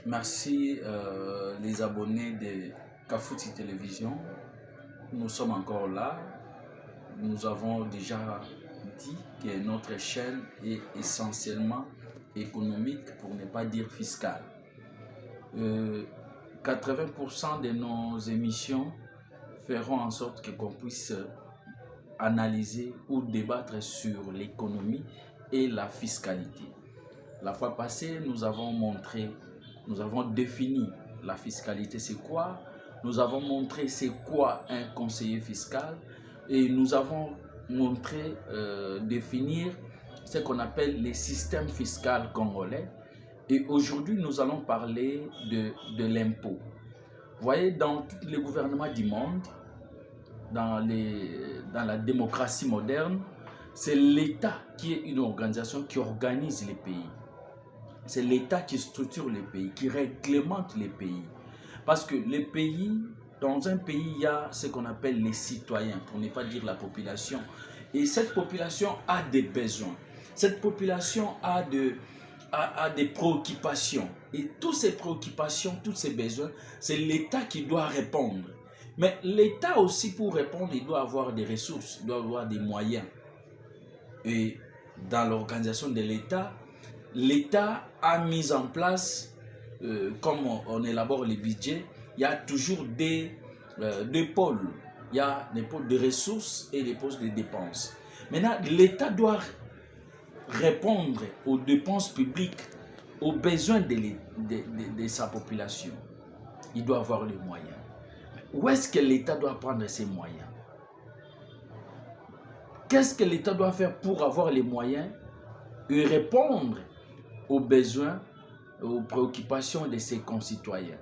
Merci les abonnés de Kafouti Télévision. Nous sommes encore là. Nous avons déjà dit que notre chaîne est essentiellement économique, pour ne pas dire fiscale. 80% de nos émissions feront en sorte qu'on puisse analyser ou débattre sur l'économie et la fiscalité. La fois passée, nous avons défini la fiscalité, c'est quoi. Nous avons montré c'est quoi un conseiller fiscal et nous avons montré définir ce qu'on appelle les systèmes fiscaux congolais. Et aujourd'hui, nous allons parler de l'impôt. Vous voyez, dans tous les gouvernements du monde, dans la démocratie moderne, c'est l'État qui est une organisation qui organise les pays. C'est l'État qui structure les pays, qui réglemente les pays. Parce que les pays, dans un pays, il y a ce qu'on appelle les citoyens, pour ne pas dire la population. Et cette population a des besoins. Cette population a des préoccupations. Et toutes ces préoccupations, tous ces besoins, c'est l'État qui doit répondre. Mais l'État aussi, pour répondre, il doit avoir des ressources, il doit avoir des moyens. Et dans l'organisation de l'État, l'État a mis en place, comme on élabore les budgets, il y a toujours deux pôles. Il y a des pôles de ressources et des pôles de dépenses. Maintenant, l'État doit répondre aux dépenses publiques, aux besoins de sa population. Il doit avoir les moyens. Où est-ce que l'État doit prendre ses moyens? Qu'est-ce que l'État doit faire pour avoir les moyens et répondre aux besoins, aux préoccupations de ses concitoyens?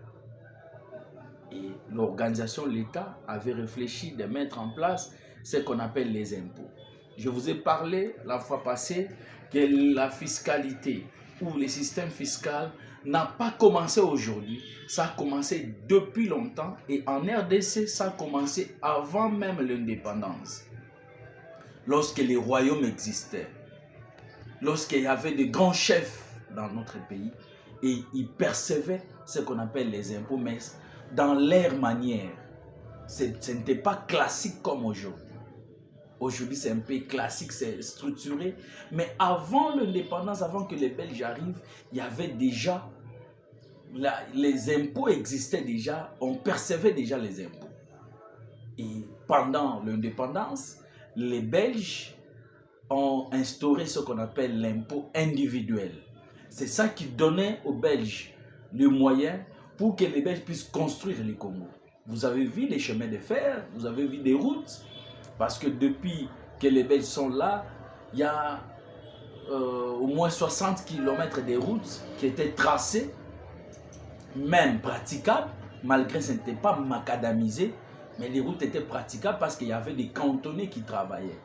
Et l'organisation, l'État, avait réfléchi de mettre en place ce qu'on appelle les impôts. Je vous ai parlé la fois passée que la fiscalité ou le système fiscal n'a pas commencé aujourd'hui, ça a commencé depuis longtemps et en RDC, ça a commencé avant même l'indépendance. Lorsque les royaumes existaient, lorsqu'il y avait de grands chefs dans notre pays et ils percevaient ce qu'on appelle les impôts, mais dans leur manière. Ce n'était pas classique comme aujourd'hui. Aujourd'hui, c'est un peu classique, c'est structuré. Mais avant l'indépendance, avant que les Belges arrivent, il y avait déjà, les impôts existaient déjà, on percevait déjà les impôts. Et pendant l'indépendance, les Belges ont instauré ce qu'on appelle l'impôt individuel. C'est ça qui donnait aux Belges le moyen pour que les Belges puissent construire les Congo. Vous avez vu les chemins de fer, vous avez vu des routes, parce que depuis que les Belges sont là, il y a au moins 60 km de routes qui étaient tracées, même praticables, malgré que ce n'était pas macadamisé, mais les routes étaient praticables parce qu'il y avait des cantonniers qui travaillaient.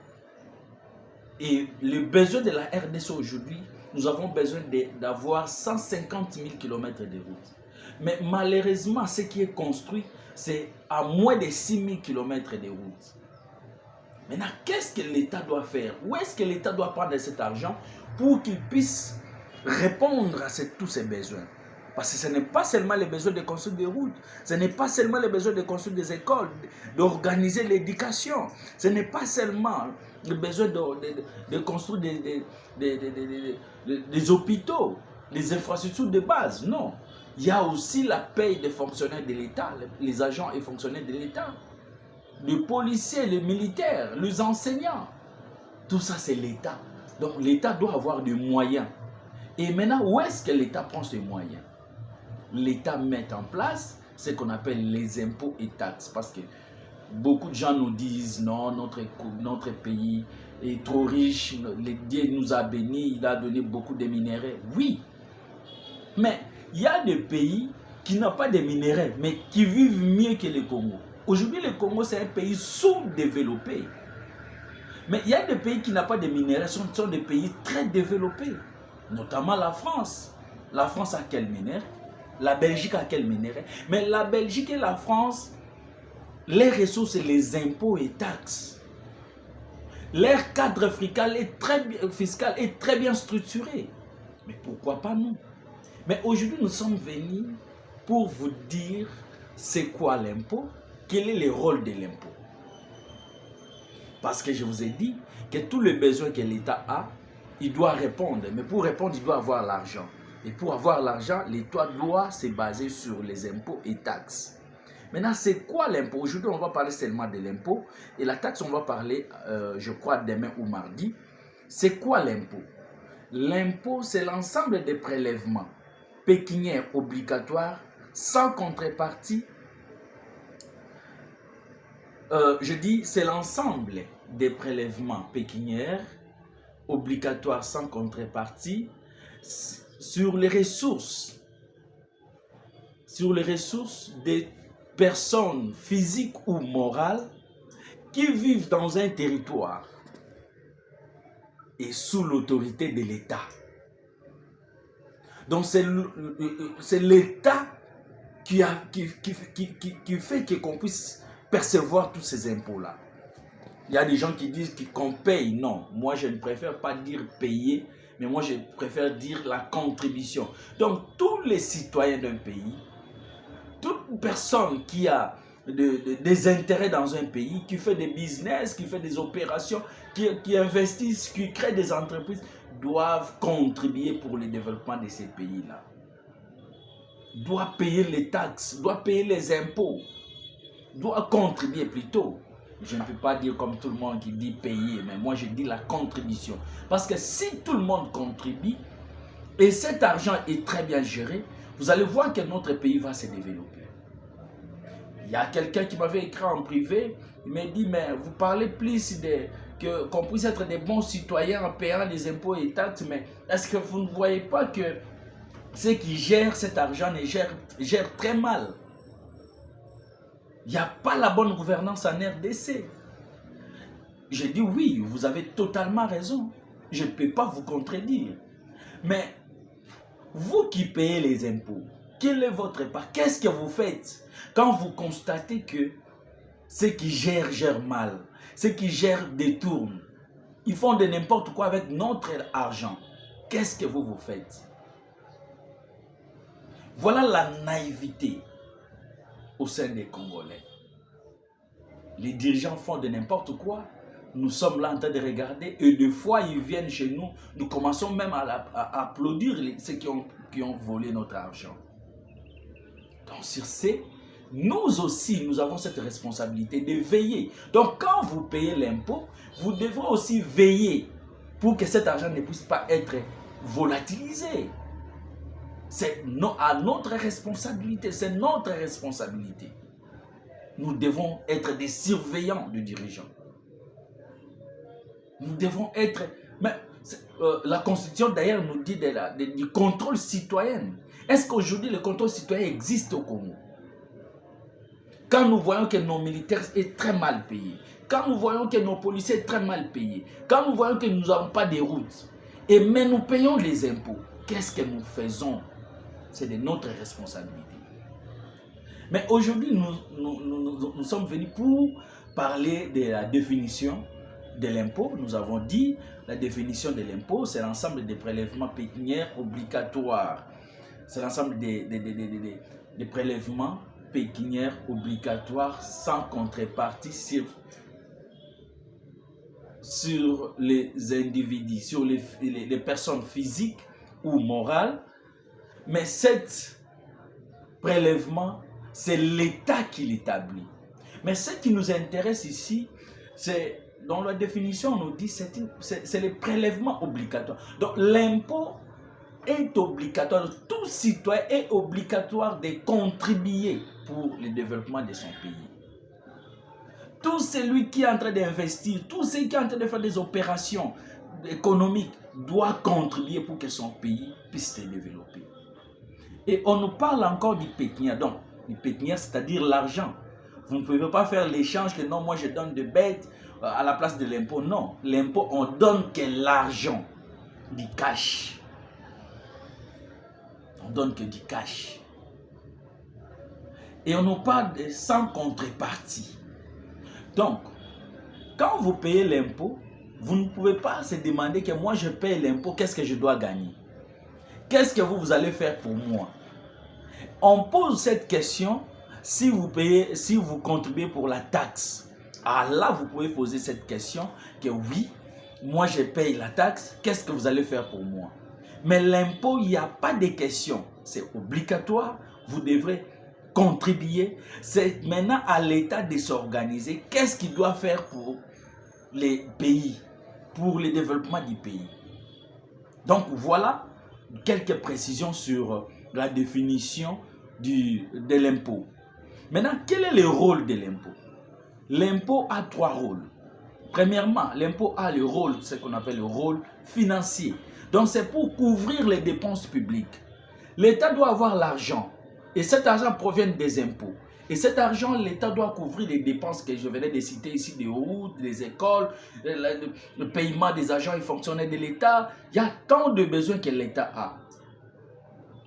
Et le besoin de la RDC aujourd'hui, nous avons besoin d'avoir 150 000 km de routes. Mais malheureusement, ce qui est construit, c'est à moins de 6 000 km de routes. Maintenant, qu'est-ce que l'État doit faire? Où est-ce que l'État doit prendre cet argent pour qu'il puisse répondre à tous ces besoins? Parce que ce n'est pas seulement les besoins de construire des routes, ce n'est pas seulement les besoins de construire des écoles, d'organiser l'éducation, ce n'est pas seulement le besoin de construire des hôpitaux, des infrastructures de base, non. Il y a aussi la paye des fonctionnaires de l'État, les agents et fonctionnaires de l'État, les policiers, les militaires, les enseignants. Tout ça, c'est l'État. Donc, l'État doit avoir des moyens. Et maintenant, où est-ce que l'État prend ces moyens? L'État met en place ce qu'on appelle les impôts et taxes. Parce que beaucoup de gens nous disent, non, notre pays est trop riche, Dieu nous a bénis, il a donné beaucoup de minéraux. Oui, mais il y a des pays qui n'ont pas de minéraux, mais qui vivent mieux que le Congo. Aujourd'hui, le Congo, c'est un pays sous-développé. Mais il y a des pays qui n'ont pas de minéraux, ce sont des pays très développés. Notamment la France. La France a quel minerai? La Belgique a quel minerai? Mais la Belgique et la France, les ressources et les impôts et taxes. Leur cadre fiscal est très bien structuré. Mais pourquoi pas nous? Mais aujourd'hui, nous sommes venus pour vous dire c'est quoi l'impôt, quel est le rôle de l'impôt. Parce que je vous ai dit que tous les besoins que l'État a, il doit répondre. Mais pour répondre, il doit avoir l'argent. Et pour avoir l'argent, l'État doit se baser sur les impôts et taxes. Maintenant, c'est quoi l'impôt? Aujourd'hui, on va parler seulement de l'impôt. Et la taxe, on va parler, je crois, demain ou mardi. C'est quoi l'impôt? L'impôt, c'est l'ensemble des prélèvements pécuniaires obligatoires sans contrepartie. Je dis, c'est l'ensemble des prélèvements pécuniaires obligatoires sans contrepartie sur les ressources des personnes physiques ou morales qui vivent dans un territoire et sous l'autorité de l'État. Donc c'est l'État qui fait qu'on puisse percevoir tous ces impôts-là. Il y a des gens qui disent qu'on paye. Non, moi je ne préfère pas dire payer, mais moi je préfère dire la contribution. Donc tous les citoyens d'un pays, toute personne qui a des intérêts dans un pays, qui fait des business, qui fait des opérations, qui investissent, qui créent des entreprises, doivent contribuer pour le développement de ces pays-là. Doivent payer les taxes, doivent payer les impôts, doivent contribuer plutôt. Je ne peux pas dire comme tout le monde qui dit payer, mais moi je dis la contribution. Parce que si tout le monde contribue, et cet argent est très bien géré, vous allez voir que notre pays va se développer. Il y a quelqu'un qui m'avait écrit en privé, il m'a dit, mais vous parlez plus qu'on puisse être des bons citoyens en payant les impôts et taxes, mais est-ce que vous ne voyez pas que ceux qui gèrent cet argent gèrent très mal? Il n'y a pas la bonne gouvernance en RDC. J'ai dit oui, vous avez totalement raison. Je ne peux pas vous contredire. Mais vous qui payez les impôts, quel est votre part? Qu'est-ce que vous faites quand vous constatez que ceux qui gèrent mal, ceux qui gèrent détournent, ils font de n'importe quoi avec notre argent? Qu'est-ce que vous faites? Voilà la naïveté au sein des Congolais. Les dirigeants font de n'importe quoi. Nous sommes là en train de regarder et des fois ils viennent chez nous. Nous commençons même à applaudir ceux qui ont volé notre argent. Donc sur ce, nous aussi, nous avons cette responsabilité de veiller. Donc quand vous payez l'impôt, vous devrez aussi veiller pour que cet argent ne puisse pas être volatilisé. C'est à notre responsabilité, c'est notre responsabilité. Nous devons être des surveillants du dirigeant. Nous devons être... Mais la Constitution d'ailleurs nous dit du contrôle citoyen. Est-ce qu'aujourd'hui le contrôle citoyen existe au Congo? Quand nous voyons que nos militaires sont très mal payés, quand nous voyons que nos policiers sont très mal payés, quand nous voyons que nous n'avons pas de routes, mais nous payons les impôts, qu'est-ce que nous faisons? C'est de notre responsabilité. Mais aujourd'hui, nous sommes venus pour parler de la définition de l'impôt. Nous avons dit la définition de l'impôt, c'est l'ensemble des prélèvements pécuniaires obligatoires. C'est l'ensemble des prélèvements pécuniaires obligatoires sans contrepartie sur les individus, sur les personnes physiques ou morales. Mais cet prélèvement, c'est l'État qui l'établit. Mais ce qui nous intéresse ici, c'est, dans la définition, on nous dit c'est le prélèvement obligatoire. Donc l'impôt est obligatoire. Tout citoyen est obligatoire de contribuer pour le développement de son pays. Tout celui qui est en train d'investir, tout celui qui est en train de faire des opérations économiques doit contribuer pour que son pays puisse se développer. Et on nous parle encore du pécuniaire. Donc, le pécuniaire, c'est-à-dire l'argent. Vous ne pouvez pas faire l'échange que non, moi je donne des bêtes à la place de l'impôt. Non, l'impôt, on donne que l'argent, du cash. On donne que du cash. Et on nous parle de sans contrepartie. Donc, quand vous payez l'impôt, vous ne pouvez pas se demander que moi je paye l'impôt, qu'est-ce que je dois gagner? qu'est-ce que vous allez faire pour moi? On pose cette question si vous payez, si vous contribuez pour la taxe. Ah là, vous pouvez poser cette question que oui, moi je paye la taxe, qu'est-ce que vous allez faire pour moi? Mais l'impôt, il n'y a pas de question. C'est obligatoire, vous devrez contribuer. C'est maintenant à l'État de s'organiser. Qu'est-ce qu'il doit faire pour les pays, pour le développement du pays? Donc voilà quelques précisions sur la définition de l'impôt. Maintenant, quel est le rôle de l'impôt? L'impôt a 3 rôles. Premièrement, l'impôt a le rôle, ce qu'on appelle le rôle financier. Donc c'est pour couvrir les dépenses publiques. L'État doit avoir l'argent et cet argent provient des impôts. Et cet argent, l'État doit couvrir les dépenses que je venais de citer ici, des routes, des écoles, le paiement des agents et fonctionnaires de l'État. Il y a tant de besoins que l'État a.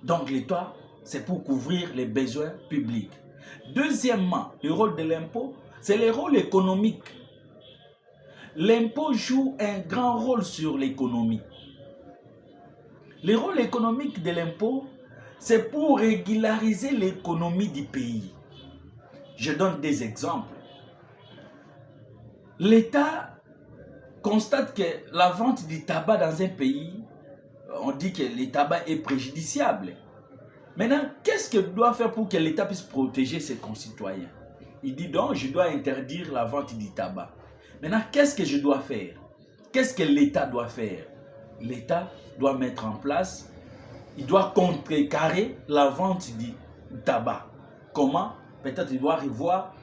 Donc l'État, c'est pour couvrir les besoins publics. Deuxièmement, le rôle de l'impôt, c'est le rôle économique. L'impôt joue un grand rôle sur l'économie. Le rôle économique de l'impôt, c'est pour régulariser l'économie du pays. Je donne des exemples. L'État constate que la vente du tabac dans un pays, on dit que le tabac est préjudiciable. Maintenant, qu'est-ce qu'il doit faire pour que l'État puisse protéger ses concitoyens? Il dit donc, je dois interdire la vente du tabac. Maintenant, qu'est-ce que je dois faire? Qu'est-ce que l'État doit faire? L'État doit mettre en place, il doit contrecarrer la vente du tabac. Comment? Peut-être il doit revoir